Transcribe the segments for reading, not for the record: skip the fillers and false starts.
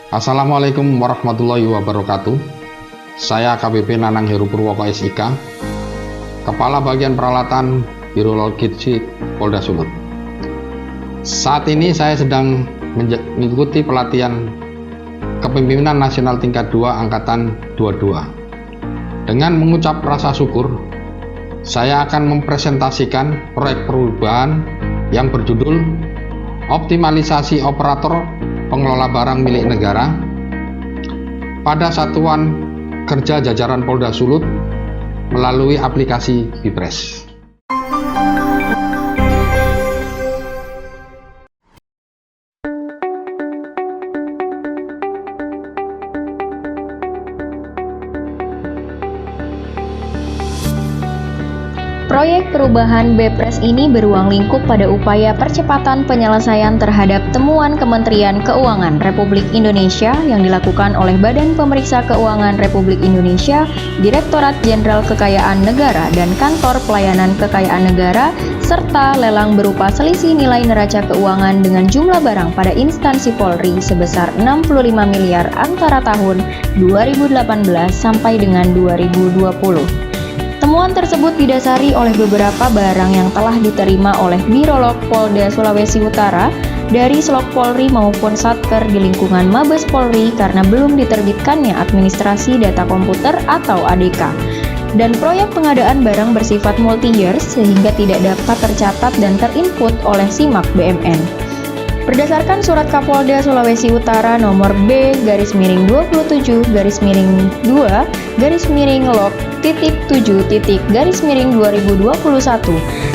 Assalamualaikum warahmatullahi wabarakatuh. Saya AKBP Nanang Heru Purwoko SIK, Kepala Bagian Peralatan Biro Logistik Polda Sulut. Saat ini saya sedang mengikuti pelatihan Kepemimpinan Nasional tingkat 2 Angkatan 22. Dengan mengucap rasa syukur, saya akan mempresentasikan proyek perubahan yang berjudul Optimalisasi Operator Pengelola Barang Milik Negara pada Satuan Kerja Jajaran Polda Sulut melalui aplikasi BIPRES. Proyek perubahan BIPRES ini beruang lingkup pada upaya percepatan penyelesaian terhadap temuan Kementerian Keuangan Republik Indonesia yang dilakukan oleh Badan Pemeriksa Keuangan Republik Indonesia, Direktorat Jenderal Kekayaan Negara dan Kantor Pelayanan Kekayaan Negara, serta lelang berupa selisih nilai neraca keuangan dengan jumlah barang pada instansi Polri sebesar 65 miliar antara tahun 2018 sampai dengan 2020. Temuan tersebut didasari oleh beberapa barang yang telah diterima oleh Birolog Polda Sulawesi Utara dari Slok Polri maupun Satker di lingkungan Mabes Polri karena belum diterbitkannya administrasi data komputer atau ADK. Dan proyek pengadaan barang bersifat multi-years sehingga tidak dapat tercatat dan terinput oleh SIMAK BMN. Berdasarkan Surat Kapolda Sulawesi Utara nomor B-2-2-Log-7-2021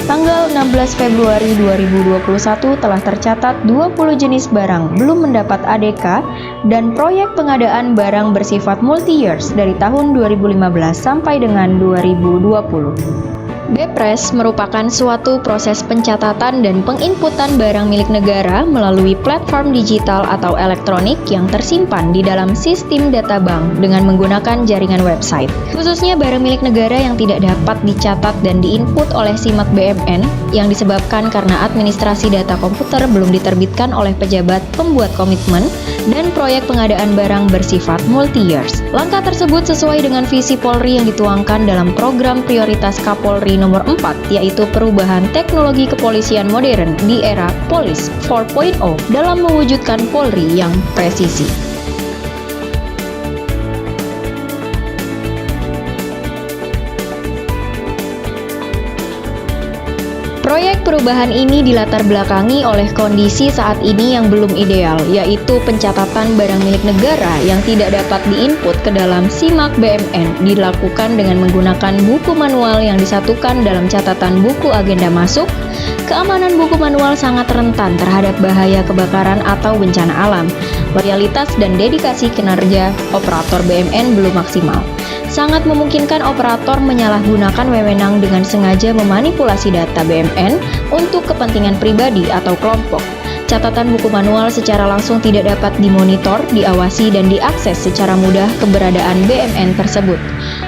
tanggal 16 Februari 2021 telah tercatat 20 jenis barang belum mendapat ADK dan proyek pengadaan barang bersifat multi-years dari tahun 2015 sampai dengan 2020. BIPRES merupakan suatu proses pencatatan dan penginputan barang milik negara melalui platform digital atau elektronik yang tersimpan di dalam sistem data bank dengan menggunakan jaringan website. Khususnya barang milik negara yang tidak dapat dicatat dan diinput oleh SIMAK BMN yang disebabkan karena administrasi data komputer belum diterbitkan oleh pejabat pembuat komitmen dan proyek pengadaan barang bersifat multi-years. Langkah tersebut sesuai dengan visi Polri yang dituangkan dalam program prioritas Kapolri nomor 4, yaitu perubahan teknologi kepolisian modern di era Polis 4.0 dalam mewujudkan Polri yang presisi. Proyek perubahan ini dilatar belakangi oleh kondisi saat ini yang belum ideal, yaitu pencatatan barang milik negara yang tidak dapat diinput ke dalam SIMAK BMN dilakukan dengan menggunakan buku manual yang disatukan dalam catatan buku agenda masuk. Keamanan buku manual sangat rentan terhadap bahaya kebakaran atau bencana alam. Loyalitas dan dedikasi kinerja operator BMN belum maksimal. Sangat memungkinkan operator menyalahgunakan wewenang dengan sengaja memanipulasi data BMN untuk kepentingan pribadi atau kelompok. Catatan buku manual secara langsung tidak dapat dimonitor, diawasi, dan diakses secara mudah keberadaan BMN tersebut.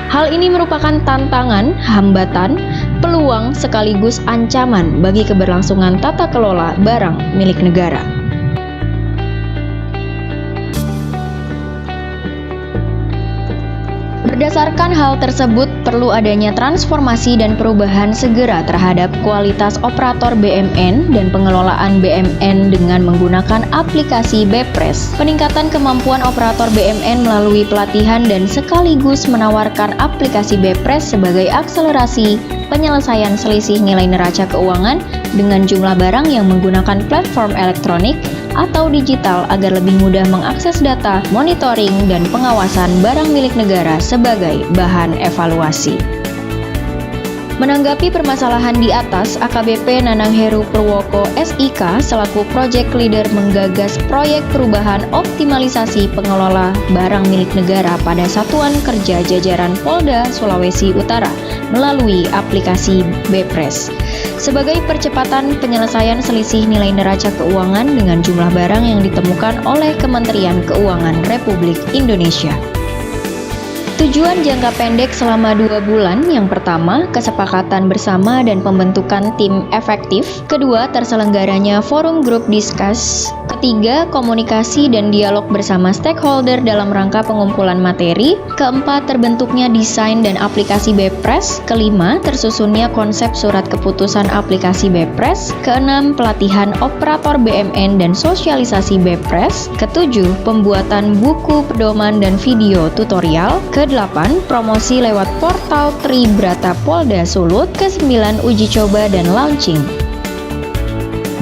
Hal ini merupakan tantangan, hambatan, peluang sekaligus ancaman bagi keberlangsungan tata kelola barang milik negara. Berdasarkan hal tersebut, perlu adanya transformasi dan perubahan segera terhadap kualitas operator BMN dan pengelolaan BMN dengan menggunakan aplikasi BIPRES. Peningkatan kemampuan operator BMN melalui pelatihan dan sekaligus menawarkan aplikasi BIPRES sebagai akselerasi penyelesaian selisih nilai neraca keuangan dengan jumlah barang yang menggunakan platform elektronik atau digital agar lebih mudah mengakses data, monitoring, dan pengawasan barang milik negara sebagai bahan evaluasi. Menanggapi permasalahan di atas, AKBP Nanang Heru Purwoko SIK selaku Project Leader menggagas proyek perubahan optimalisasi pengelola barang milik negara pada Satuan Kerja Jajaran Polda Sulawesi Utara melalui aplikasi BIPRES sebagai percepatan penyelesaian selisih nilai neraca keuangan dengan jumlah barang yang ditemukan oleh Kementerian Keuangan Republik Indonesia. Tujuan jangka pendek selama 2 bulan, yang pertama, kesepakatan bersama dan pembentukan tim efektif. Kedua, terselenggaranya forum grup diskus. Ketiga, komunikasi dan dialog bersama stakeholder dalam rangka pengumpulan materi. Keempat, terbentuknya desain dan aplikasi BPres. Kelima, tersusunnya konsep surat keputusan aplikasi BPres. Keenam, pelatihan operator BMN dan sosialisasi BPres. Ketujuh, pembuatan buku pedoman dan video tutorial. Ke-8, promosi lewat portal Tribrata Polda Sulut. Ke-9, uji coba dan launching.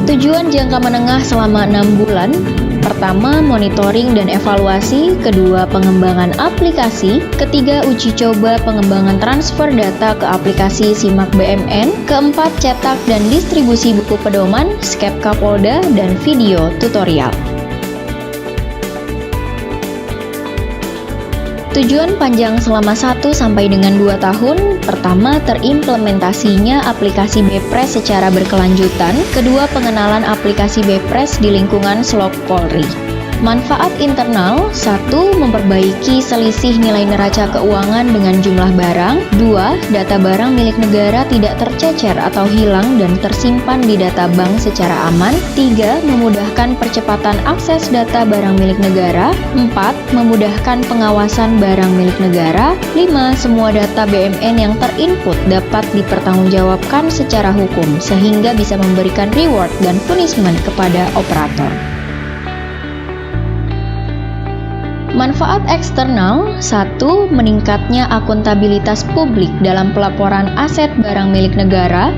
Tujuan jangka menengah selama 6 bulan. Pertama, monitoring dan evaluasi. Kedua, pengembangan aplikasi. Ketiga, uji coba pengembangan transfer data ke aplikasi Simak BMN. Keempat, cetak dan distribusi buku pedoman, Skepka Polda, dan video tutorial. Tujuan panjang selama 1 sampai dengan 2 tahun. Pertama, terimplementasinya aplikasi BPres secara berkelanjutan. Kedua, pengenalan aplikasi BPres di lingkungan Slok Polri. Manfaat internal: 1. Memperbaiki selisih nilai neraca keuangan dengan jumlah barang. 2. Data barang milik negara tidak tercecer atau hilang dan tersimpan di data bank secara aman. 3. Memudahkan percepatan akses data barang milik negara. 4. Memudahkan pengawasan barang milik negara. 5. Semua data BMN yang terinput dapat dipertanggungjawabkan secara hukum sehingga bisa memberikan reward dan punishment kepada operator. Manfaat eksternal: 1. Meningkatnya akuntabilitas publik dalam pelaporan aset barang milik negara.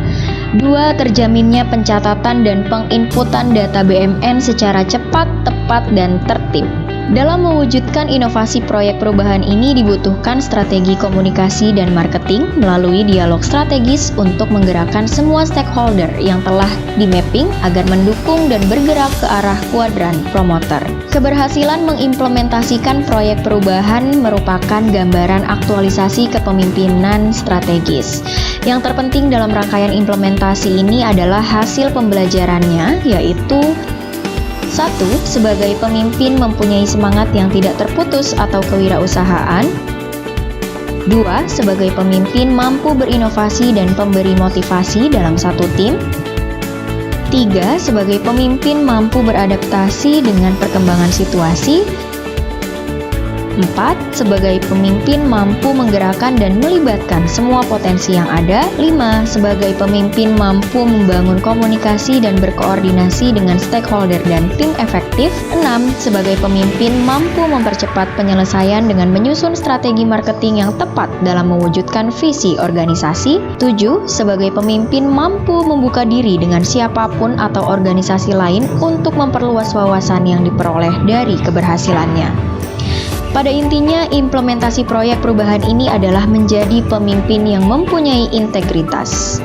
2. Terjaminnya pencatatan dan penginputan data BMN secara cepat, tepat, dan tertib. Dalam mewujudkan inovasi proyek perubahan ini dibutuhkan strategi komunikasi dan marketing melalui dialog strategis untuk menggerakkan semua stakeholder yang telah di-mapping agar mendukung dan bergerak ke arah kuadran promoter. Keberhasilan mengimplementasikan proyek perubahan merupakan gambaran aktualisasi kepemimpinan strategis. Yang terpenting dalam rangkaian implementasi ini adalah hasil pembelajarannya, yaitu 1. Sebagai pemimpin mempunyai semangat yang tidak terputus atau kewirausahaan. 2. Sebagai pemimpin mampu berinovasi dan pemberi motivasi dalam satu tim. 3. Sebagai pemimpin mampu beradaptasi dengan perkembangan situasi. 4. Sebagai pemimpin mampu menggerakkan dan melibatkan semua potensi yang ada. 5. Sebagai pemimpin mampu membangun komunikasi dan berkoordinasi dengan stakeholder dan tim efektif. 6. Sebagai pemimpin mampu mempercepat penyelesaian dengan menyusun strategi marketing yang tepat dalam mewujudkan visi organisasi. 7. Sebagai pemimpin mampu membuka diri dengan siapapun atau organisasi lain untuk memperluas wawasan yang diperoleh dari keberhasilannya. Pada intinya, implementasi proyek perubahan ini adalah menjadi pemimpin yang mempunyai integritas.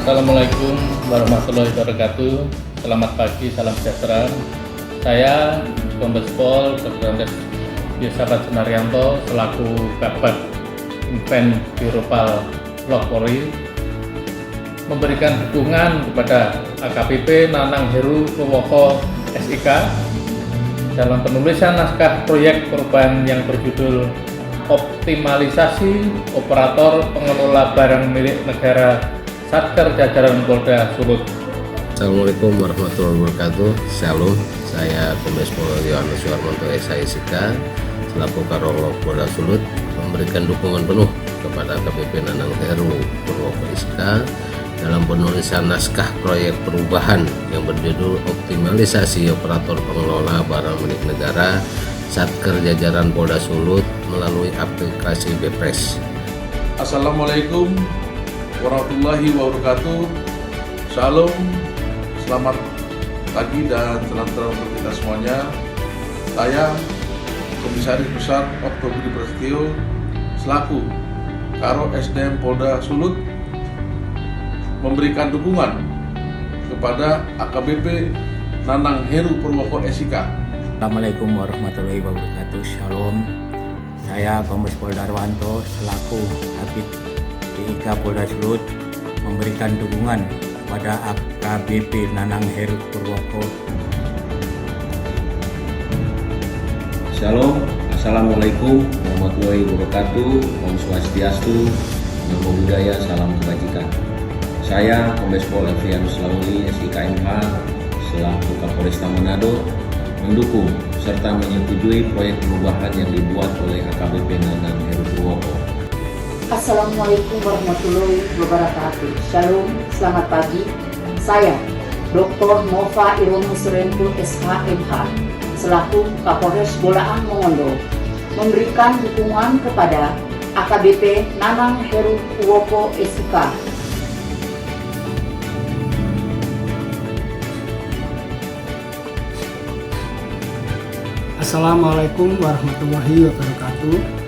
Assalamualaikum warahmatullahi wabarakatuh. Selamat pagi, salam sejahtera. Saya Kombes Pol Dr. Yosabat Sunaryanto selaku Kabag Inven Biropal Slok Polri memberikan dukungan kepada AKBP Nanang Heru Purwoko SIK dalam penulisan naskah proyek perubahan yang berjudul Optimalisasi Operator Pengelola Barang Milik Negara Satker Jajaran Polda Sulut. Assalamualaikum warahmatullahi wabarakatuh. Shalom, saya Kombes Pol Yohanes Suharmanto SIK selaku Karolog Polda Sulut memberikan dukungan penuh kepada AKBP Nanang Heru Purwoko SIK dalam penulisan naskah proyek perubahan yang berjudul Optimalisasi Operator Pengelola Barang Milik Negara Satker Jajaran Polda Sulut melalui aplikasi BPres. Assalamualaikum warahmatullahi wabarakatuh. Shalom, selamat pagi dan salam sejahtera untuk kita semuanya. Saya Komisaris Besar Okto Budi Prasetyo selaku Karo SDM Polda Sulut memberikan dukungan kepada AKBP Nanang Heru Purwoko SIK. Assalamualaikum warahmatullahi wabarakatuh. Shalom, saya Kombes Pol Darwanto selaku Kabid TIK Polda Sulut memberikan dukungan kepada AKBP Nanang Heru Purwoko. Shalom, Assalamualaikum warahmatullahi wabarakatuh. Om Swastiastu, Namo Buddhaya, salam kebajikan. Saya Kombes Pol Efrianus Lauli, SIKMH, selaku Kapolresta Manado, mendukung serta menyetujui proyek perubahan yang dibuat oleh AKBP Nanang Heru Purwoko. Assalamualaikum warahmatullahi wabarakatuh. Shalom, selamat pagi. Saya Dr. Nova Irwono Surentul SHMH selaku Kapolres Bolaang Mongondo memberikan dukungan kepada AKBP Nanang Heru Purwoko SIK. Assalamualaikum warahmatullahi wabarakatuh.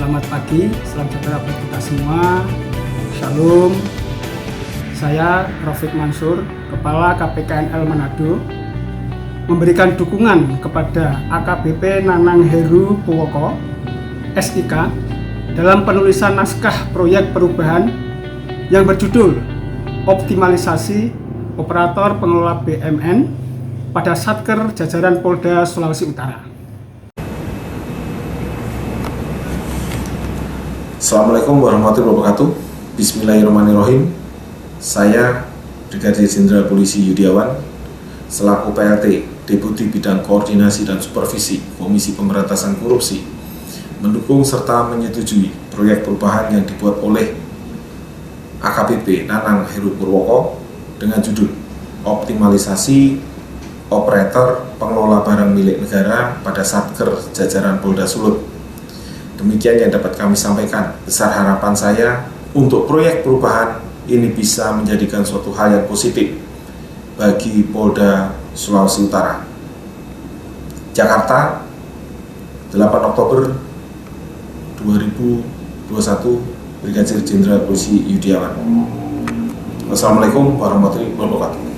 Selamat pagi, salam sejahtera buat kita semua. Shalom. Saya Rafiq Mansur, Kepala KPKNL Manado, memberikan dukungan kepada AKBP Nanang Heru Purwoko SIK dalam penulisan naskah proyek perubahan yang berjudul Optimalisasi Operator Pengelola BMN pada Satker jajaran Polda Sulawesi Utara. Assalamualaikum warahmatullahi wabarakatuh. Bismillahirrahmanirrahim. Saya Brigadir Jenderal Polisi Yudiawan selaku PLT Deputi Bidang Koordinasi dan Supervisi Komisi Pemberantasan Korupsi mendukung serta menyetujui proyek perubahan yang dibuat oleh AKBP Nanang Heru Purwoko dengan judul Optimalisasi Operator Pengelola Barang Milik Negara pada Satker jajaran Polda Sulut. Demikian yang dapat kami sampaikan. Besar harapan saya untuk proyek perubahan ini bisa menjadikan suatu hal yang positif bagi Polda Sulawesi Utara. Jakarta, 8 Oktober 2021, Brigadir Jenderal Polisi Yudiawan. Wassalamualaikum warahmatullahi wabarakatuh.